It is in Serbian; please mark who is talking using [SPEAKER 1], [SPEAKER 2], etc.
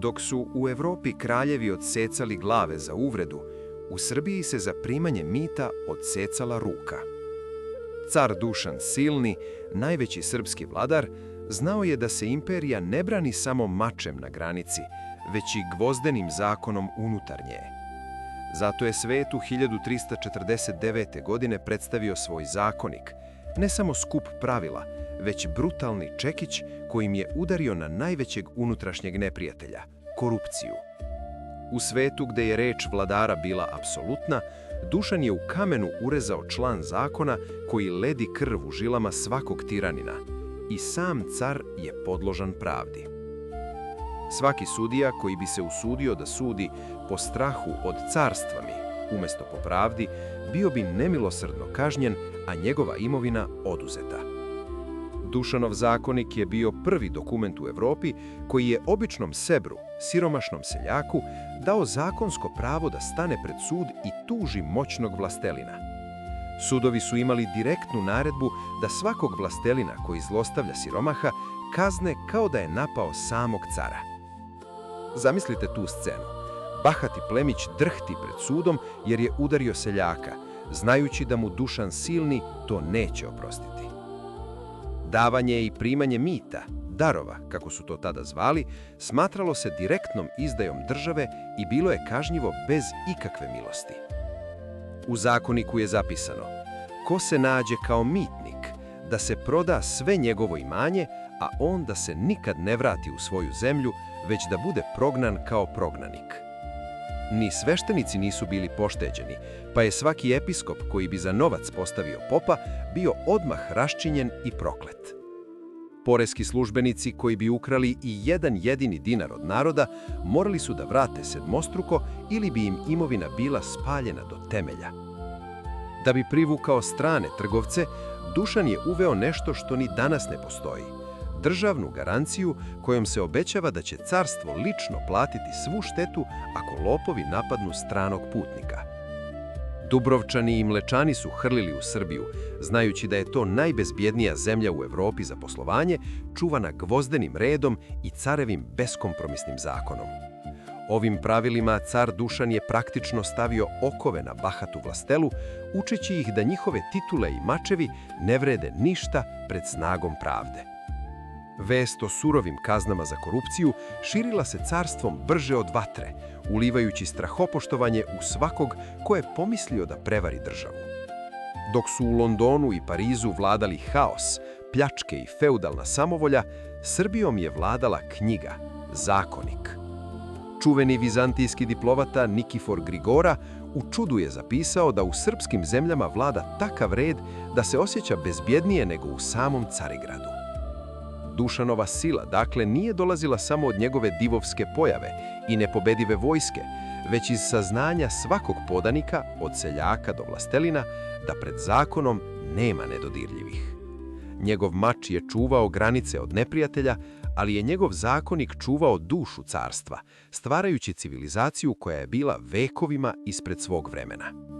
[SPEAKER 1] Dok su u Evropi kraljevi odsecali glave za uvredu, u Srbiji se za primanje mita odsecala ruka. Car Dušan Silni, najveći srpski vladar, znao je da se imperija ne brani samo mačem na granici, već i gvozdenim zakonom unutar nje. Zato je svetu 1349. godine predstavio svoj zakonik, ne samo skup pravila, već brutalni čekić kojim je udario na najvećeg unutrašnjeg neprijatelja – korupciju. U svetu gde je reč vladara bila apsolutna, Dušan je u kamenu urezao član zakona koji ledi krv u žilama svakog tiranina i sam car je podložan pravdi. Svaki sudija koji bi se usudio da sudi po strahu od carstvami umesto po pravdi, bio bi nemilosrdno kažnjen, a njegova imovina oduzeta. Dušanov zakonik je bio prvi dokument u Evropi koji je običnom sebru, siromašnom seljaku, dao zakonsko pravo da stane pred sud i tuži moćnog vlastelina. Sudovi su imali direktnu naredbu da svakog vlastelina koji zlostavlja siromaha kazne kao da je napao samog cara. Zamislite tu scenu. Bahati plemić drhti pred sudom jer je udario seljaka, znajući da mu Dušan Silni to neće oprostiti. Davanje i primanje mita, darova, kako su to tada zvali, smatralo se direktnom izdajom države i bilo je kažnjivo bez ikakve milosti. U zakoniku je zapisano: ko se nađe kao mitnik, da se proda sve njegovo imanje, a on da se nikad ne vrati u svoju zemlju, već da bude prognan kao prognanik. Ni sveštenici nisu bili pošteđeni, pa je svaki episkop koji bi za novac postavio popa bio odmah raščinjen i proklet. Poreski službenici koji bi ukrali i jedan jedini dinar od naroda morali su da vrate sedmostruko ili bi im imovina bila spaljena do temelja. Da bi privukao strane trgovce, Dušan je uveo nešto što ni danas ne postoji – državnu garanciju kojom se obećava da će carstvo lično platiti svu štetu ako lopovi napadnu stranog putnika. Dubrovčani i Mlečani su hrlili u Srbiju, znajući da je to najbezbjednija zemlja u Evropi za poslovanje, čuvana gvozdenim redom i carevim beskompromisnim zakonom. Ovim pravilima car Dušan je praktično stavio okove na bahatu vlastelu, učeći ih da njihove titule i mačevi ne vrede ništa pred snagom pravde. Vest o surovim kaznama za korupciju širila se carstvom brže od vatre, ulivajući strahopoštovanje u svakog ko je pomislio da prevari državu. Dok su u Londonu i Parizu vladali haos, pljačke i feudalna samovolja, Srbijom je vladala knjiga, zakonik. Čuveni vizantijski diplomata Nikifor Grigora u čudu je zapisao da u srpskim zemljama vlada takav red da se osjeća bezbjednije nego u samom Carigradu. Dušanova sila, dakle, nije dolazila samo od njegove divovske pojave i nepobedive vojske, već iz saznanja svakog podanika, od seljaka do vlastelina, da pred zakonom nema nedodirljivih. Njegov mač je čuvao granice od neprijatelja, ali je njegov zakonik čuvao dušu carstva, stvarajući civilizaciju koja je bila vekovima ispred svog vremena.